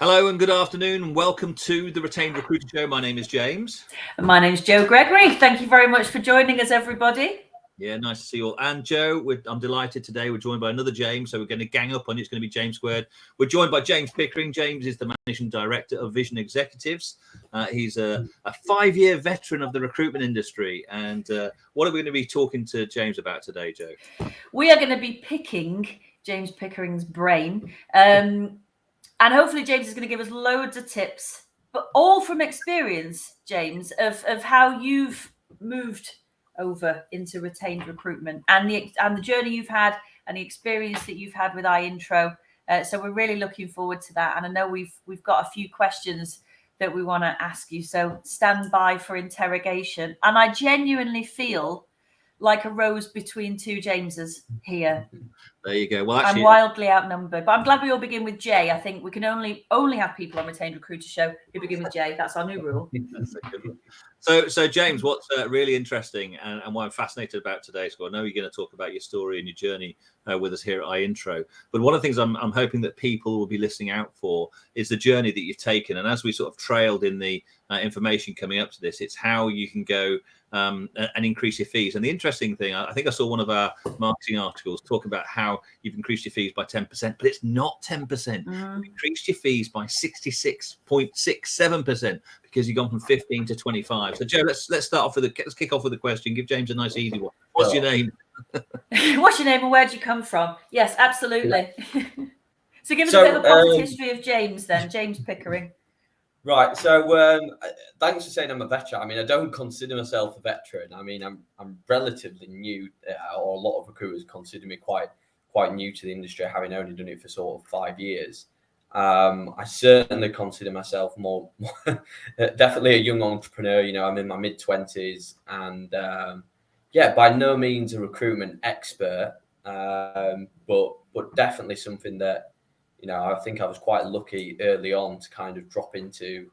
Hello and good afternoon and welcome to the Retained Recruitment Show. My name is James. And my name is Joe Gregory. Thank you very much for joining us, everybody. Yeah, nice to see you all. And Joe, I'm delighted today. We're joined by another James, so we're going to gang up on you. It's going to be James squared. We're joined by James Pickering. James is the Managing Director of Vision Executives. He's a 5-year veteran of the recruitment industry. And what are we going to be talking to James about today, Joe? We are going to be picking James Pickering's brain. And hopefully James is going to give us loads of tips, but all from experience, James, of how you've moved over into retained recruitment and the journey you've had and the experience that you've had with iIntro. So we're really looking forward to that. And I know we've got a few questions that we want to ask you. So stand by for interrogation. And I genuinely feel like a rose between two Jameses here. There you go. Well, actually, I'm wildly outnumbered, but I'm glad we all begin with J. I think we can only have people on Retained Recruiter Show who begin with J. That's our new rule. So James, what's really interesting and what I'm fascinated about today, so I know you're going to talk about your story and your journey with us here at iIntro, but one of the things I'm hoping that people will be listening out for is the journey that you've taken. And as we sort of trailed in the information coming up to this, it's how you can go and increase your fees. And the interesting thing, I think I saw one of our marketing articles talk about how you've increased your fees by 10%, but it's not 10%. You've increased your fees by 66.67% because you've gone from 15 to 25. So Joe, let's start off let's kick off with a question. Give James a nice easy one. What's your name? What's your name and where'd you come from? Yes, absolutely. So give us a bit of a positive history of James then, James Pickering. Right. So thanks for saying I'm a veteran. I mean, I don't consider myself a veteran. I mean, I'm relatively new, or a lot of recruiters consider me quite new to the industry, having only done it for sort of 5 years. I certainly consider myself more definitely a young entrepreneur. You know, I'm in my mid-20s and by no means a recruitment expert, but definitely something that, you know, I think I was quite lucky early on to kind of drop into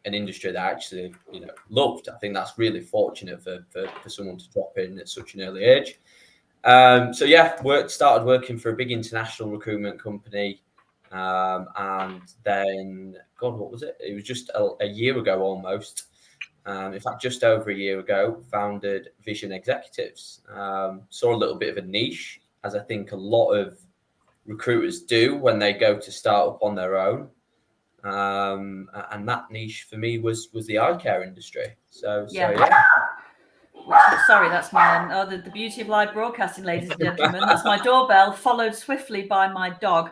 an industry that I actually, you know, loved. I think that's really fortunate for someone to drop in at such an early age. Started working for a big international recruitment company. And then, God, what was it? It was just a year ago almost. In fact, just over a year ago, founded Vision Executives. Saw a little bit of a niche, as I think a lot of recruiters do when they go to start up on their own. And that niche for me was the eye care industry. So yeah. Sorry, that's my the beauty of live broadcasting, ladies and gentlemen. That's my doorbell, followed swiftly by my dog.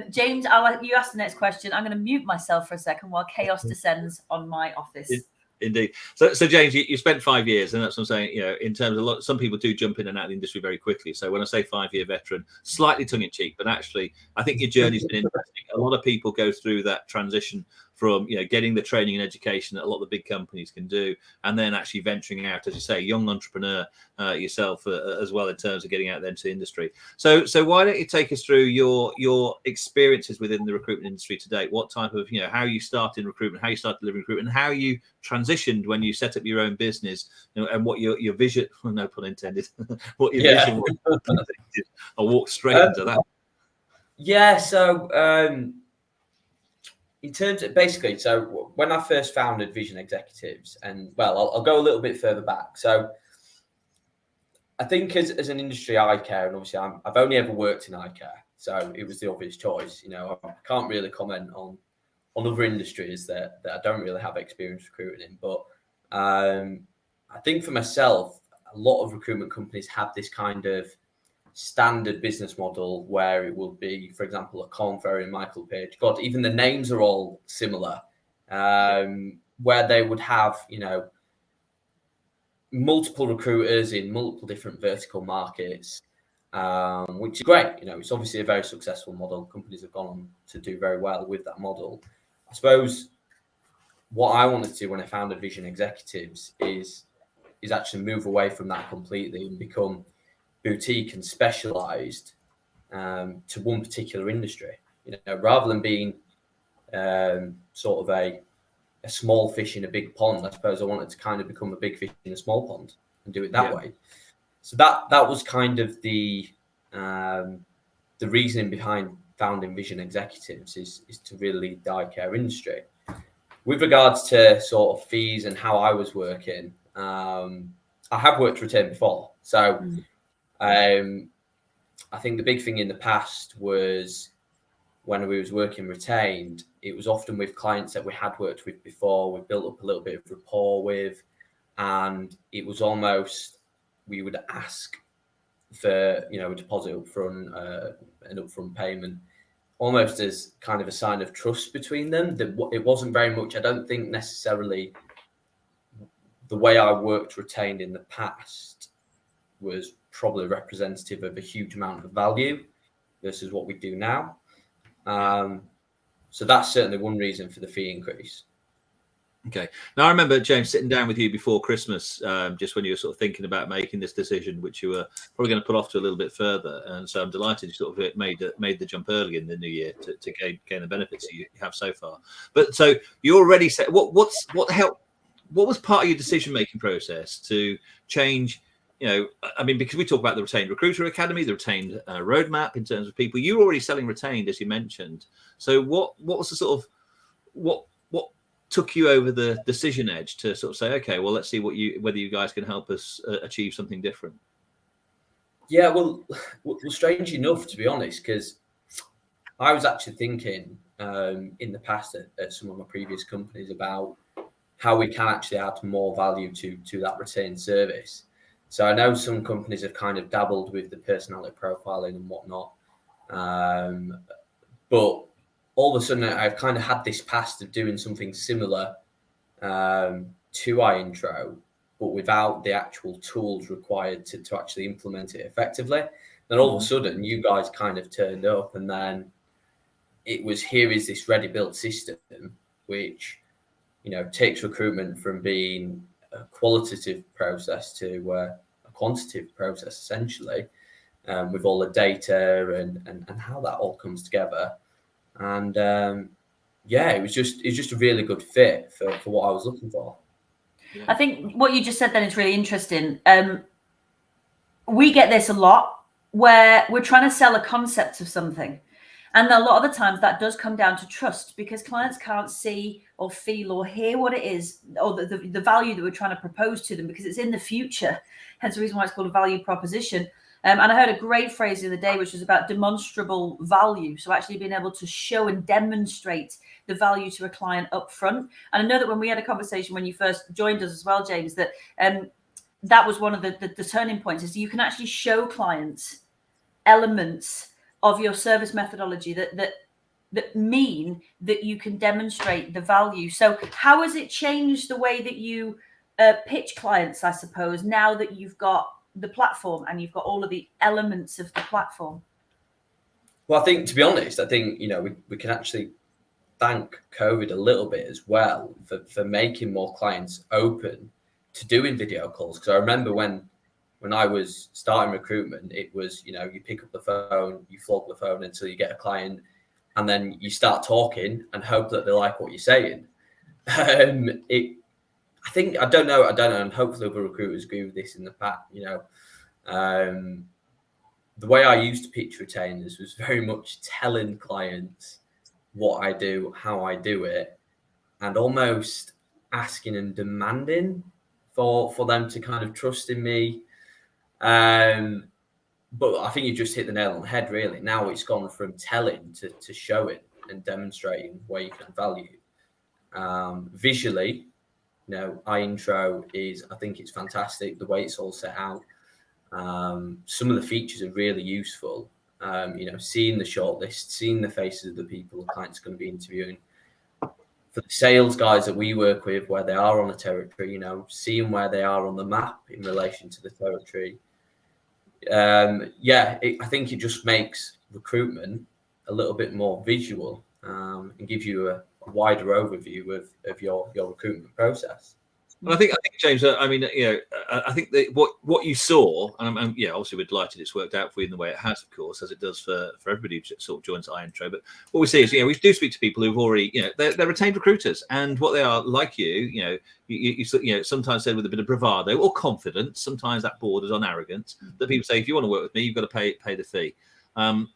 James, you ask the next question. I'm going to mute myself for a second while chaos descends on my office. Indeed. So James, you spent 5 years, and that's what I'm saying. You know, in terms of some people do jump in and out of the industry very quickly. So when I say 5-year veteran, slightly tongue in cheek, but actually, I think your journey's been interesting. A lot of people go through that transition from, you know, getting the training and education that a lot of the big companies can do, and then actually venturing out, as you say, young entrepreneur yourself as well in terms of getting out there into the industry. So why don't you take us through your experiences within the recruitment industry to date? What type of, you know, how you started in recruitment, how you started delivering recruitment, and how you transitioned when you set up your own business, you know, and what your vision, no pun intended, what your vision was. I'll walk straight into that. Yeah. So in terms of basically, so when I first founded Vision Executives, and well, I'll go a little bit further back. So I think as an industry, eye care, and obviously I've only ever worked in eye care, so it was the obvious choice. You know, I can't really comment on other industries that I don't really have experience recruiting in. But I think for myself, a lot of recruitment companies have this kind of standard business model where it will be, for example, a Corn Ferry and Michael Page. God, even the names are all similar, where they would have, you know, multiple recruiters in multiple different vertical markets, which is great. You know, it's obviously a very successful model. Companies have gone on to do very well with that model. I suppose what I wanted to do when I founded Vision Executives is actually move away from that completely and become boutique and specialized to one particular industry. You know, rather than being sort of a small fish in a big pond, I suppose I wanted to kind of become a big fish in a small pond and do it that way. So that was kind of the reasoning behind founding vision executives is to really lead the eye care industry. With regards to sort of fees and how I was working, I have worked retained before. So I think the big thing in the past was when we was working retained, it was often with clients that we had worked with before, we built up a little bit of rapport with, and it was almost, we would ask for, you know, a deposit up front, an upfront payment, almost as kind of a sign of trust between them. It wasn't very much, I don't think necessarily the way I worked retained in the past was probably representative of a huge amount of value versus what we do now. So that's certainly one reason for the fee increase. Okay. Now, I remember, James, sitting down with you before Christmas, just when you were sort of thinking about making this decision, which you were probably going to put off to a little bit further. And so I'm delighted you sort of made the jump early in the new year to gain the benefits you have so far. But so you already said, what was part of your decision-making process to change? You know, I mean, because we talk about the Retained Recruiter Academy, the Retained Roadmap in terms of people, you're already selling Retained, as you mentioned. So what was the sort of, what took you over the decision edge to sort of say, okay, well, let's see whether you guys can help us achieve something different? Yeah, well, strangely enough, to be honest, because I was actually thinking in the past at some of my previous companies about how we can actually add more value to that retained service. So I know some companies have kind of dabbled with the personality profiling and whatnot, but all of a sudden I've kind of had this past of doing something similar to iIntro, but without the actual tools required to actually implement it effectively. Then all of a sudden you guys kind of turned up, and then it was, here is this ready-built system, which, you know, takes recruitment from being a qualitative process to a quantitative process, essentially, with all the data and how that all comes together. And yeah, it was just a really good fit for what I was looking for. I think what you just said then is really interesting. We get this a lot where we're trying to sell a concept of something. And a lot of the times that does come down to trust, because clients can't see or feel or hear what it is, or the value that we're trying to propose to them, because it's in the future. Hence the reason why it's called a value proposition. And I heard a great phrase the other day, which was about demonstrable value. So actually being able to show and demonstrate the value to a client up front. And I know that when we had a conversation when you first joined us as well, James, that that was one of the turning points, is you can actually show clients elements of your service methodology that mean that you can demonstrate the value. So how has it changed the way that you pitch clients, I suppose, now that you've got the platform and you've got all of the elements of the platform? Well, I think, to be honest, you know, we can actually thank COVID a little bit as well for making more clients open to doing video calls. Because I remember when I was starting recruitment, it was, you know, you pick up the phone, you flog the phone until you get a client, and then you start talking and hope that they like what you're saying. I don't know, and hopefully other recruiters agree with this in the past. You know, the way I used to pitch retainers was very much telling clients what I do, how I do it, and almost asking and demanding for them to kind of trust in me. But I think you just hit the nail on the head, really. Now it's gone from telling to showing and demonstrating where you can value. Visually, you know, iIntro I think it's fantastic the way it's all set out. Some of the features are really useful. You know, seeing the shortlist, seeing the faces of the people the client's going to be interviewing. For the sales guys that we work with, where they are on a territory, you know, seeing where they are on the map in relation to the territory. I think it just makes recruitment a little bit more visual, and gives you a wider overview of your recruitment process. Well, I think James, I mean, you know, I think that what you saw, and yeah, obviously we're delighted it's worked out for you in the way it has, of course, as it does for everybody who sort of joins iIntro. But what we see is, you know, we do speak to people who've already, you know, they're retained recruiters, and what they are like you know, you know, sometimes said with a bit of bravado or confidence, sometimes that borders on arrogance, that people say, if you want to work with me, you've got to pay the fee.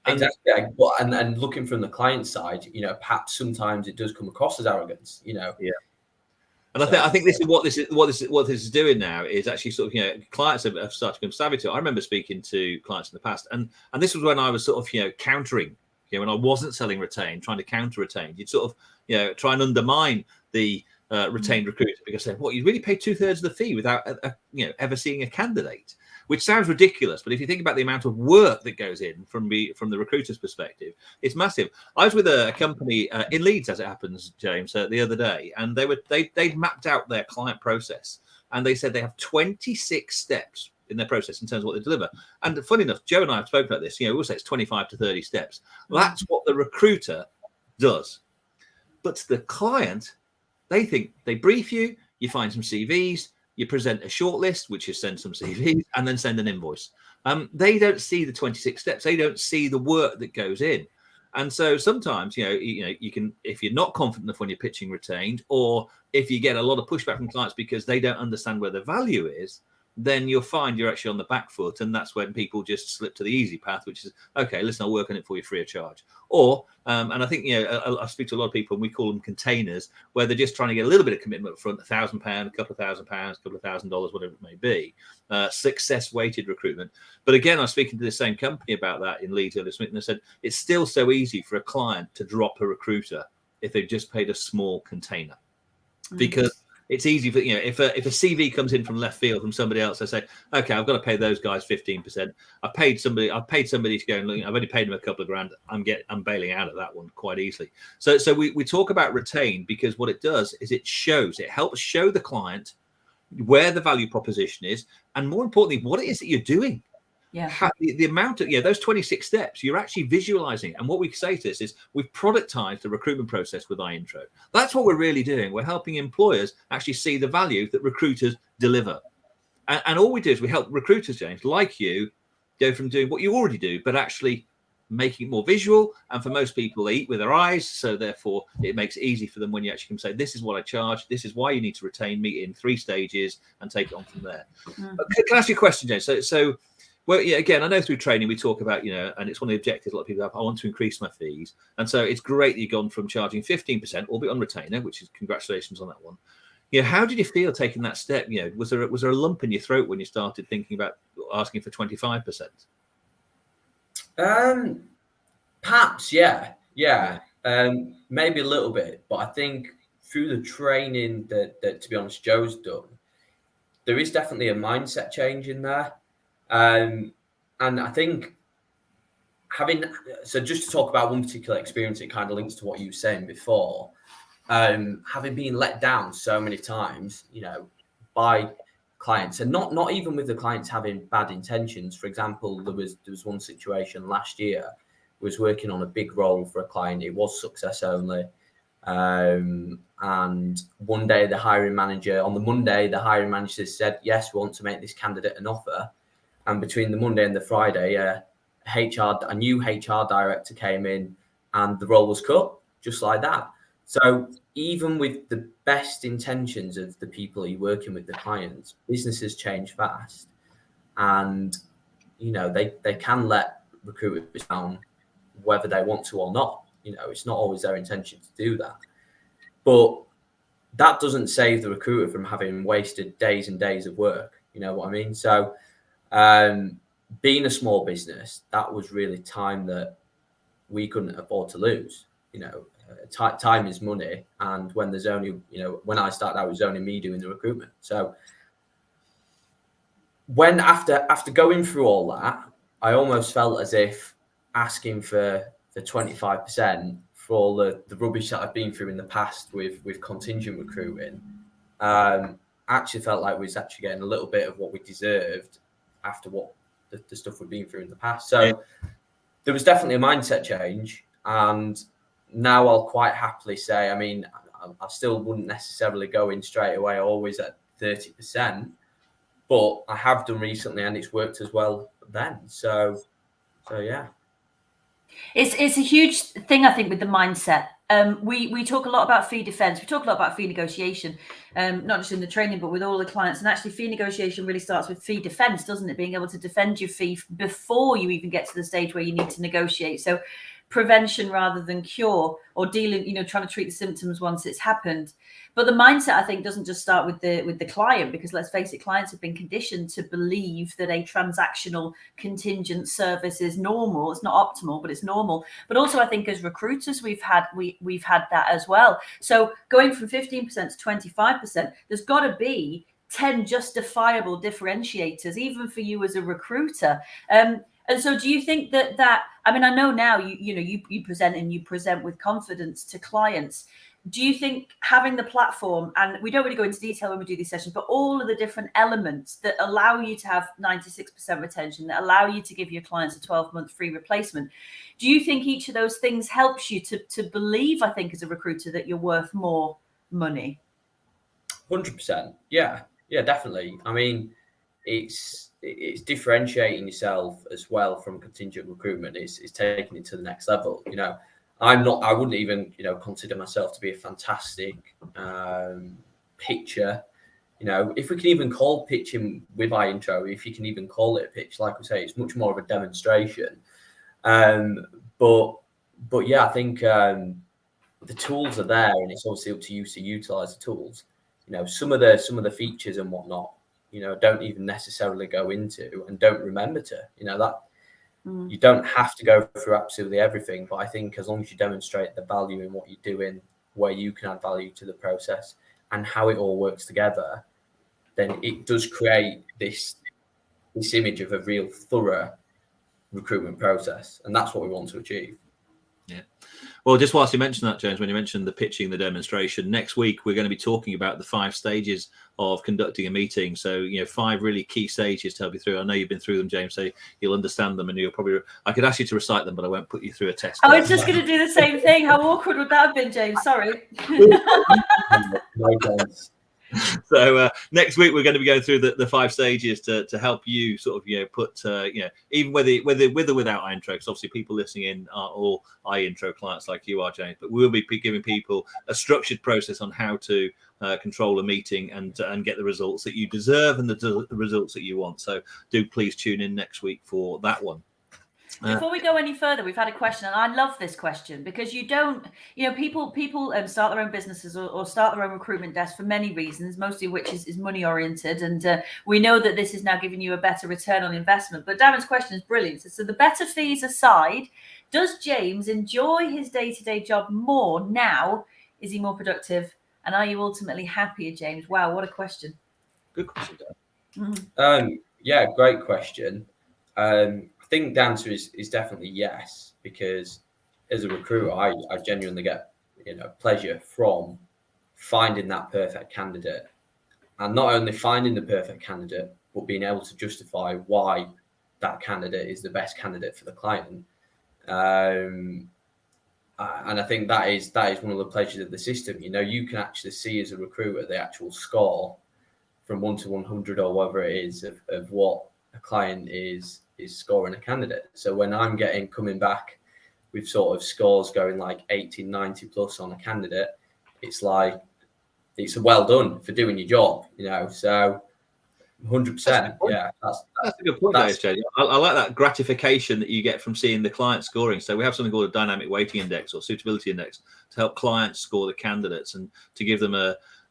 Exactly. And looking from the client side, perhaps sometimes it does come across as arrogance, Yeah. And I think this is what this is doing now is actually sort of, clients have started to become savvy to it. I remember speaking to clients in the past, and this was when I was sort of, countering, when I wasn't selling retained, trying to counter retained. You'd sort of, try and undermine the retained recruiter because say, what, you really pay 2/3 of the fee without, ever seeing a candidate, which sounds ridiculous. But if you think about the amount of work that goes in from the recruiter's perspective, it's massive. I was with a company in Leeds, as it happens, James, the other day, and they'd mapped out their client process, and they said they have 26 steps in their process in terms of what they deliver. And funny enough, Joe and I have spoken about this. We'll say it's 25 to 30 steps. Well, that's what the recruiter does. But to the client, they think they brief you, you find some CVs, you present a shortlist, which is send some CVs, and then send an invoice. They don't see the 26 steps. They don't see the work that goes in. And so sometimes, you can, if you're not confident enough when you're pitching retained, or if you get a lot of pushback from clients because they don't understand where the value is, then you'll find you're actually on the back foot. And that's when people just slip to the easy path, which is, okay, listen, I'll work on it for you free of charge. Or, and I think, I speak to a lot of people and we call them containers, where they're just trying to get a little bit of commitment up front, £1,000, a couple of £1,000, a couple of $1,000, whatever it may be, success weighted recruitment. But again, I was speaking to the same company about that in Leeds earlier this week, and they said it's still so easy for a client to drop a recruiter if they've just paid a small container. Because it's easy for, if a CV comes in from left field from somebody else, I say, okay, I've got to pay those guys 15%. I've paid somebody to go and look, I've only paid them a couple of grand. I'm bailing out of that one quite easily. So we talk about retained because what it does is it helps show the client where the value proposition is, and more importantly, what it is that you're doing. Yeah, the amount of those 26 steps you're actually visualizing. And what we say to this is we've productized the recruitment process with our intro. That's what we're really doing. We're helping employers actually see the value that recruiters deliver. And all we do is we help recruiters, James, like you, go from doing what you already do, but actually making it more visual. And for most people, they eat with their eyes. So therefore, it makes it easy for them when you actually can say, this is what I charge. This is why you need to retain me in 3 stages and take it on from there. Can I ask you a question, James? So well, yeah, again, I know through training we talk about, and it's one of the objectives a lot of people have, I want to increase my fees. And so it's great that you've gone from charging 15%, albeit on retainer, which is congratulations on that one. How did you feel taking that step? Was there a lump in your throat when you started thinking about asking for 25%? Perhaps, yeah. Maybe a little bit, but I think through the training that to be honest, Joe's done, there is definitely a mindset change in there. And I think just to talk about one particular experience, it kind of links to what you were saying before. Having been let down so many times, by clients, and not even with the clients having bad intentions. For example, there was one situation last year. I was working on a big role for a client. It was success only. And one day on the Monday, the hiring manager said, yes, we want to make this candidate an offer. And between the Monday and the Friday, a new HR director came in and the role was cut just like that. So even with the best intentions of the people you're working with, the clients, businesses change fast. And, they can let recruiters down whether they want to or not. It's not always their intention to do that. But that doesn't save the recruiter from having wasted days and days of work. You know what I mean? So being a small business, that was really time that we couldn't afford to lose. Time is money, and when there's only, when I started out, it was only me doing the recruitment. So when after going through all that, I almost felt as if asking for the 25% for all the rubbish that I've been through in the past with contingent recruiting, actually felt like we was actually getting a little bit of what we deserved after what the stuff we've been through in the past. So there was definitely a mindset change, and now I'll quite happily say, I mean, I still wouldn't necessarily go in straight away, always at 30%, but I have done recently and it's worked as well then. So yeah. It's a huge thing, I think, with the mindset. we talk a lot about fee defense. We talk a lot about fee negotiation, not just in the training, but with all the clients. And actually, fee negotiation really starts with fee defense, doesn't it? Being able to defend your fee before you even get to the stage where you need to negotiate. So prevention rather than cure, or dealing, trying to treat the symptoms once it's happened. But the mindset, I think, doesn't just start with the client, because let's face it, clients have been conditioned to believe that a transactional contingent service is normal. It's not optimal, but it's normal. But also, I think as recruiters, we've had that as well. So going from 15% to 25%, there's got to be 10 justifiable differentiators, even for you as a recruiter. And so do you think that I mean, I know now you present with confidence to clients. Do you think having the platform, and we don't really go into detail when we do these sessions, but all of the different elements that allow you to have 96% retention, that allow you to give your clients a 12-month free replacement, do you think each of those things helps you to believe, I think, as a recruiter, that you're worth more money? 100%. Yeah, definitely. I mean, it's differentiating yourself as well from contingent recruitment. It's taking it to the next level. I wouldn't even, consider myself to be a fantastic pitcher. If we can even call pitching with our intro, if you can even call it a pitch, like we say, it's much more of a demonstration. But yeah, I think the tools are there, and it's obviously up to you to utilize the tools. Some of the features and whatnot, don't even necessarily go into and don't remember to, you don't have to go through absolutely everything. But I think as long as you demonstrate the value in what you're doing, where you can add value to the process and how it all works together, then it does create this image of a real thorough recruitment process. And that's what we want to achieve. Yeah. Well, just whilst you mentioned that, James, when you mentioned the pitching, the demonstration, next week we're going to be talking about the 5 stages of conducting a meeting. So, 5 really key stages to help you through. I know you've been through them, James, so you'll understand them, and you'll probably, I could ask you to recite them, but I won't put you through a test. I was just going to do the same thing. How awkward would that have been, James? Sorry. No chance. So next week we're going to be going through the 5 stages to help you sort of put even with or without our intro, because obviously people listening in are all intro clients like you are, James, but we'll be giving people a structured process on how to control a meeting and get the results that you deserve and the results that you want. So do please tune in next week for that one. Before we go any further, we've had a question, and I love this question, because people start their own businesses or start their own recruitment desk for many reasons, mostly which is money oriented, and we know that this is now giving you a better return on investment. But Darren's question is brilliant. So the better fees aside, does James enjoy his day-to-day job more now? Is he more productive? And are you ultimately happier, James? Wow, what a question. Good question, Dan. Yeah, great question. I think the answer is definitely yes, because as a recruiter, I genuinely get pleasure from finding that perfect candidate, and not only finding the perfect candidate, but being able to justify why that candidate is the best candidate for the client. And I think that is one of the pleasures of the system. You can actually see as a recruiter the actual score from 1 to 100 or whatever it is of what a client is scoring a candidate. So when I'm coming back with sort of scores going like 80, 90 plus on a candidate, it's like, it's a well done for doing your job, so 100%. Yeah, that's a good point, Jay. I like that gratification that you get from seeing the client scoring. So we have something called a dynamic weighting index or suitability index to help clients score the candidates and to give them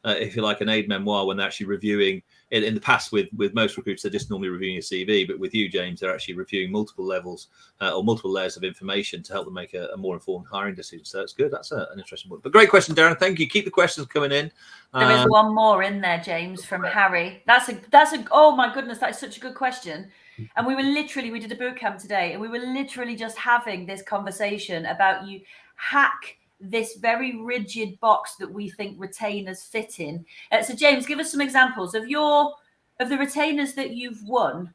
if you like, an aide memoir when they're actually reviewing. In the past, with most recruiters, they're just normally reviewing a CV, but with you, James, they're actually reviewing multiple levels or multiple layers of information to help them make a more informed hiring decision. So that's good. That's an interesting one. But great question, Darren. Thank you. Keep the questions coming in. There is one more in there, James, from Harry. That's a oh my goodness, that is such a good question. And we did a boot camp today, and we were literally just having this conversation about you hack this very rigid box that we think retainers fit in. So James, give us some examples of the retainers that you've won.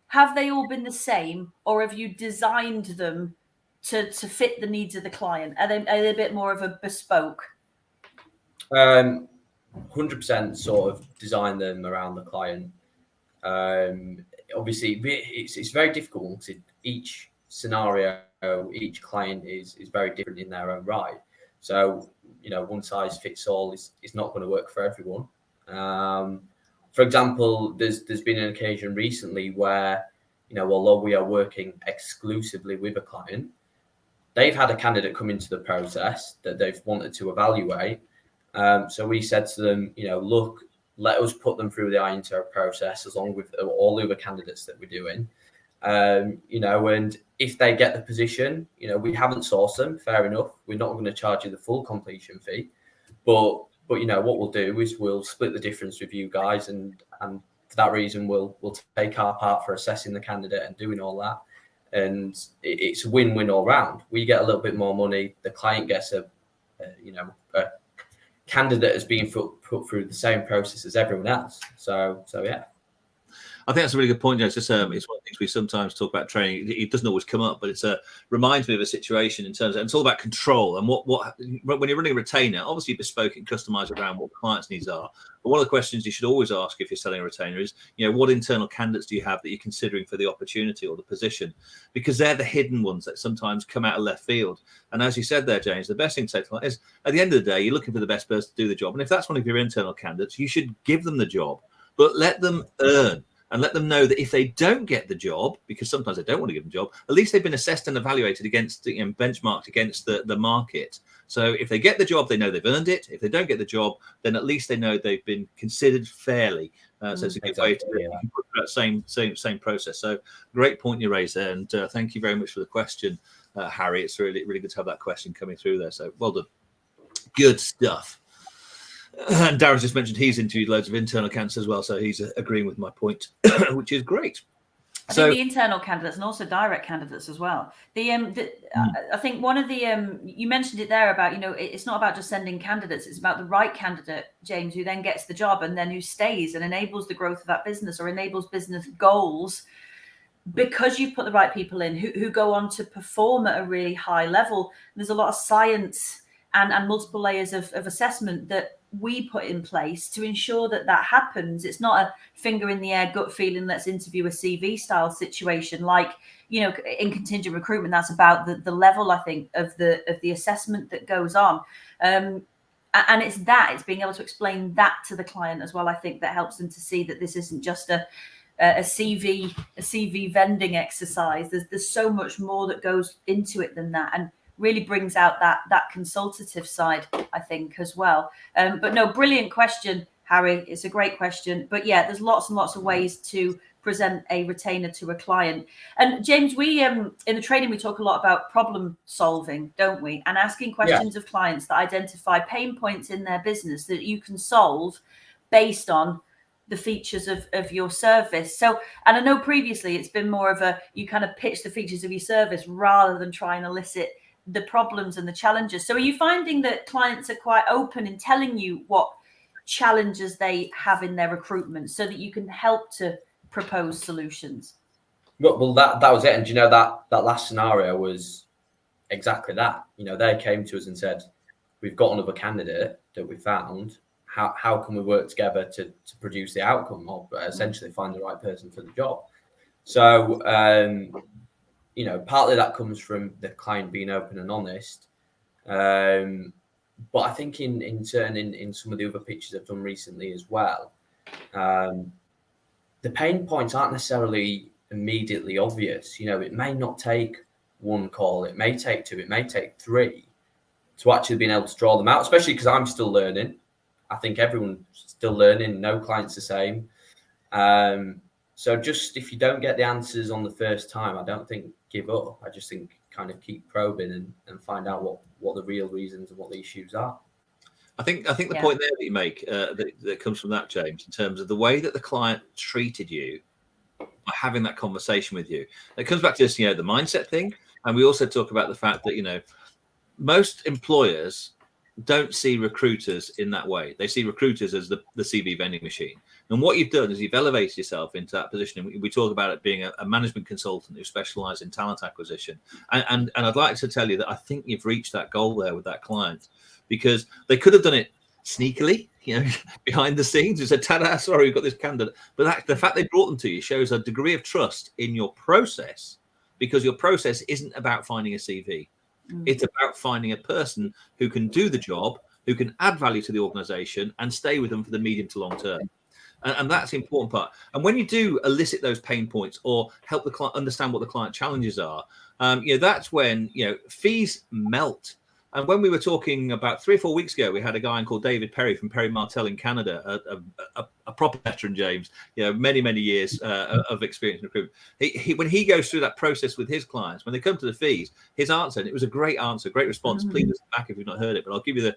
Have they all been the same, or have you designed them to fit the needs of the client? Are they a bit more of a bespoke? 100% sort of design them around the client. Obviously, it's very difficult because each scenario, each client is very different in their own right. So, one size fits all is not going to work for everyone. For example, there's been an occasion recently where, although we are working exclusively with a client, they've had a candidate come into the process that they've wanted to evaluate. So we said to them, look, let us put them through the INTO process along with all the other candidates that we're doing. And if they get the position, we haven't sourced them, fair enough. We're not going to charge you the full completion fee, but what we'll do is we'll split the difference with you guys, and for that reason we'll take our part for assessing the candidate and doing all that. And it's a win-win all round. We get a little bit more money. The client gets a candidate is being put through the same process as everyone else. So yeah. I think that's a really good point, James. It's one of the things we sometimes talk about training. It doesn't always come up, but it reminds me of a situation in terms of, and it's all about control. And what when you're running a retainer, obviously bespoke and customized around what the client's needs are. But one of the questions you should always ask if you're selling a retainer is, what internal candidates do you have that you're considering for the opportunity or the position? Because they're the hidden ones that sometimes come out of left field. And as you said there, James, the best thing to say to client is, at the end of the day, you're looking for the best person to do the job. And if that's one of your internal candidates, you should give them the job, but let them earn. And let them know that if they don't get the job, because sometimes they don't want to give them the job, at least they've been assessed and evaluated against benchmarked against the market. So if they get the job, they know they've earned it. If they don't get the job, then at least they know they've been considered fairly. So it's a good way to put that same process. So great point you raised there, and thank you very much for the question, Harry. It's really good to have that question coming through there. So well done. Good stuff. And Darren's just mentioned he's interviewed loads of internal candidates as well, so he's agreeing with my point, which is great. I think the internal candidates and also direct candidates as well. I think one of the you mentioned it there about, it's not about just sending candidates, it's about the right candidate, James, who then gets the job and then who stays and enables the growth of that business or enables business goals, because you've put the right people in who go on to perform at a really high level. There's a lot of science and multiple layers of assessment that we put in place to ensure that happens. It's not a finger in the air, gut feeling, let's interview a CV style situation. Like, in contingent recruitment, that's about the level, I think, of the assessment that goes on. And it's being able to explain that to the client as well. I think that helps them to see that this isn't just a CV vending exercise. There's so much more that goes into it than that, and really brings out that consultative side, I think, as well. But no, brilliant question, Harry. It's a great question. But yeah, there's lots and lots of ways to present a retainer to a client. And James, we in the training, we talk a lot about problem solving, don't we? And asking questions of clients that identify pain points in their business that you can solve based on the features of your service. So, and I know previously it's been more of you kind of pitch the features of your service rather than try and elicit the problems and the challenges. So are you finding that clients are quite open in telling you what challenges they have in their recruitment so that you can help to propose solutions? Well, that was it. And that last scenario was exactly that. They came to us and said, we've got another candidate that we found. How can we work together to produce the outcome, or essentially find the right person for the job? So partly that comes from the client being open and honest. But I think in some of the other pitches I've done recently as well, the pain points aren't necessarily immediately obvious. It may not take one call, it may take two, it may take three to actually being able to draw them out, especially because I'm still learning. I think everyone's still learning. No client's the same. So just if you don't get the answers on the first time, I don't think give up. I just think kind of keep probing and find out what the real reasons and what the issues are. I think the point there that you make that comes from that, James, in terms of the way that the client treated you by having that conversation with you. It comes back to this, the mindset thing. And we also talk about the fact that, most employers don't see recruiters in that way. They see recruiters as the CV vending machine. And what you've done is you've elevated yourself into that position. And we talk about it being a management consultant who specializes in talent acquisition. And I'd like to tell you that I think you've reached that goal there with that client, because they could have done it sneakily, behind the scenes. You said, ta-da, sorry, we've got this candidate. But the fact they brought them to you shows a degree of trust in your process, because your process isn't about finding a CV. It's about finding a person who can do the job, who can add value to the organization and stay with them for the medium to long term. And that's the important part. And when you do elicit those pain points or help the client understand what the client challenges are, that's when, fees melt. And when we were talking about 3 or 4 weeks ago, we had a guy called David Perry from Perry Martell in Canada, a proper veteran, James, many, many years of experience in recruitment. He when he goes through that process with his clients, when they come to the fees, his answer, and it was a great answer, great response. Please listen back if you've not heard it, but I'll give you the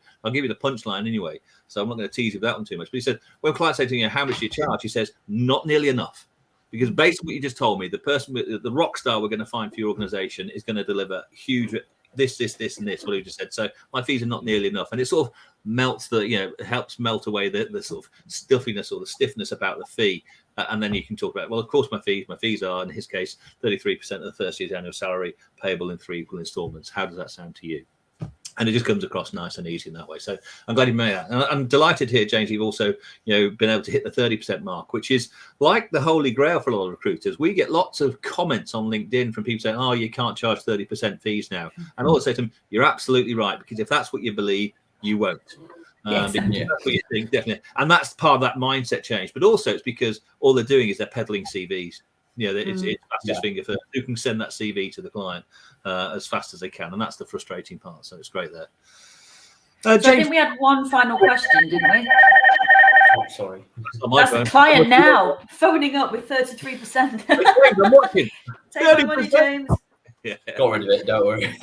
punchline anyway. So I'm not going to tease you with that one too much. But he said, when clients say to you, how much do you charge? He says, not nearly enough. Because based on what you just told me, the person, the rock star we're going to find for your organization is going to deliver huge this, and this, what you just said. So my fees are not nearly enough. And it sort of melts helps melt away the sort of stuffiness or the stiffness about the fee. And then you can talk about, well, of course, my fees are, in his case, 33% of the first year's annual salary payable in 3 equal installments. How does that sound to you? And it just comes across nice and easy in that way. So I'm glad you made that. And I'm delighted here, James, you've also been able to hit the 30% mark, which is like the holy grail for a lot of recruiters. We get lots of comments on LinkedIn from people saying, oh, you can't charge 30% fees now. And I always say to them, you're absolutely right, because if that's what you believe, you won't. Because that's what you think, definitely. And that's part of that mindset change. But also it's because all they're doing is they're peddling CVs. It's fastest finger first. Who can send that CV to the client as fast as they can, and that's the frustrating part. So it's great there. James, I think we had one final question, didn't we? Oh, sorry. That's the client now phoning up with 33%. I'm watching. Take my money, James. Yeah. Got rid of it. Don't worry.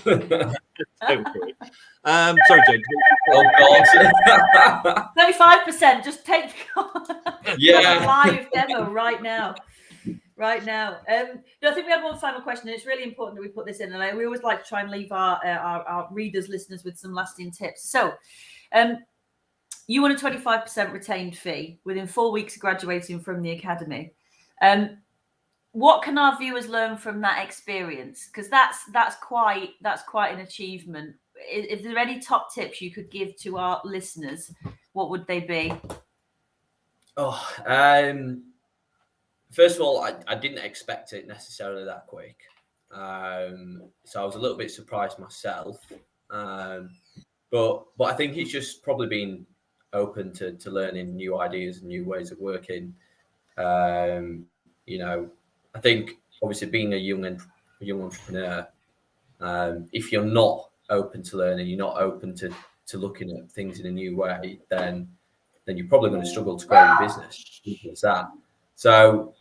Sorry, James. Oh God. 35%. Just take a Yeah. live demo right now. Right now. I think we had one final question, and it's really important that we put this in. And we always like to try and leave our readers, listeners with some lasting tips. So you want a 25% retained fee within 4 weeks of graduating from the academy. What can our viewers learn from that experience? Because that's quite an achievement. If there are any top tips you could give to our listeners, what would they be? First of all, I didn't expect it necessarily that quick. So I was a little bit surprised myself. But I think it's just probably been open to learning new ideas and new ways of working. I think obviously being a young entrepreneur, if you're not open to learning, you're not open to looking at things in a new way, then you're probably going to struggle to grow your business. It's that. So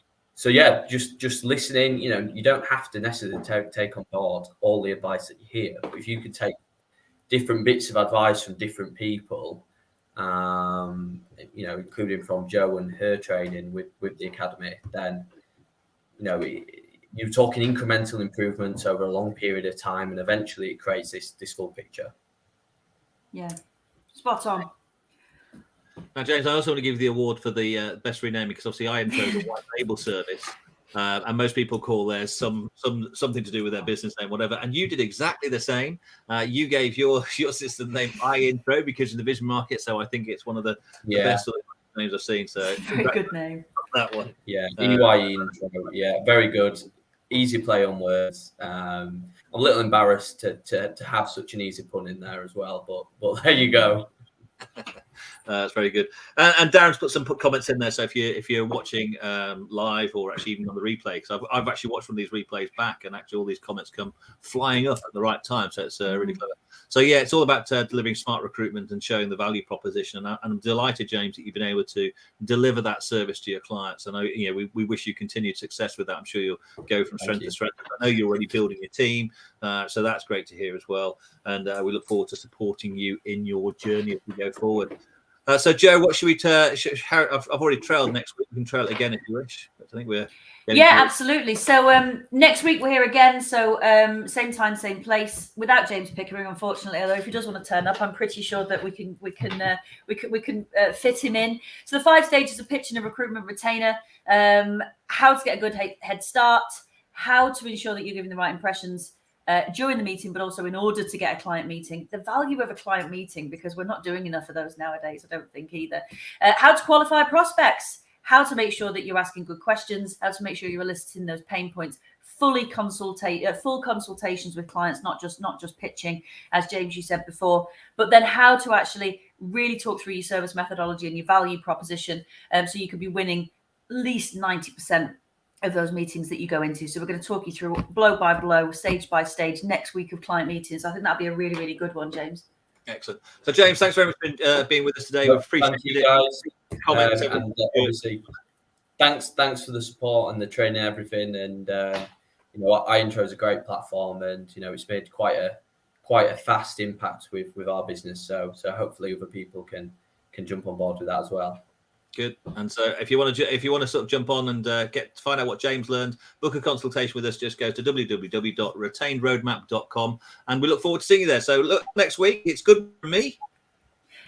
yeah, just listening. You don't have to necessarily take on board all the advice that you hear, but if you could take different bits of advice from different people, including from Jo and her training with the academy, then you're talking incremental improvements over a long period of time, and eventually it creates this full picture. Yeah, spot on. Now, James, I also want to give you the award for the best renaming, because obviously I intro the white label service, and most people call theirs something to do with their business name, whatever. And you did exactly the same. You gave your system name iIntro because of the vision market. So I think it's one of the best names I've seen. So very good name. That one. Yeah, EYE intro. Yeah, very good. Easy play on words. I'm a little embarrassed to have such an easy pun in there as well, but there you go. That's very good. And Darren's put some comments in there. So if you're watching live or actually even on the replay, because I've actually watched one of these replays back, and actually all these comments come flying up at the right time. So it's really clever. So yeah, it's all about delivering smart recruitment and showing the value proposition. And I'm delighted, James, that you've been able to deliver that service to your clients. I know we wish you continued success with that. I'm sure you'll go from strength to strength. I know you're already building your team, so that's great to hear as well. And we look forward to supporting you in your journey as we go forward. So, Jo, what should we? I've already trailed next week. We can trail it again if you wish. But I think we're. Absolutely. So next week we're here again. So same time, same place. Without James Pickering, unfortunately. Although if he does want to turn up, I'm pretty sure that we can fit him in. So the 5 stages of pitching a recruitment retainer. How to get a good head start. How to ensure that you're giving the right impressions during the meeting, but also in order to get a client meeting. The value of a client meeting, because we're not doing enough of those nowadays, I don't think either. How to qualify prospects, how to make sure that you're asking good questions, how to make sure you're eliciting those pain points full consultations with clients, not just pitching, as James, you said before, but then how to actually really talk through your service methodology and your value proposition, so you could be winning at least 90% of those meetings that you go into. So we're going to talk you through blow by blow, stage by stage, next week of client meetings. I think that'd be a really, really good one, James. Excellent. So James, thanks very much for being with us today. We've appreciated you guys. Comments and obviously, thanks for the support and the training and everything. And iIntro is a great platform, and it's made quite a fast impact with our business. So hopefully other people can jump on board with that as well. Good. And so if you want to sort of jump on and find out what James learned, book a consultation with us, just go to www.retainedroadmap.com, and we look forward to seeing you there. So look, next week, it's good from me.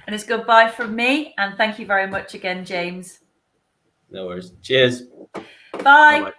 And it's goodbye from me. And thank you very much again, James. No worries. Cheers. Bye. Bye-bye.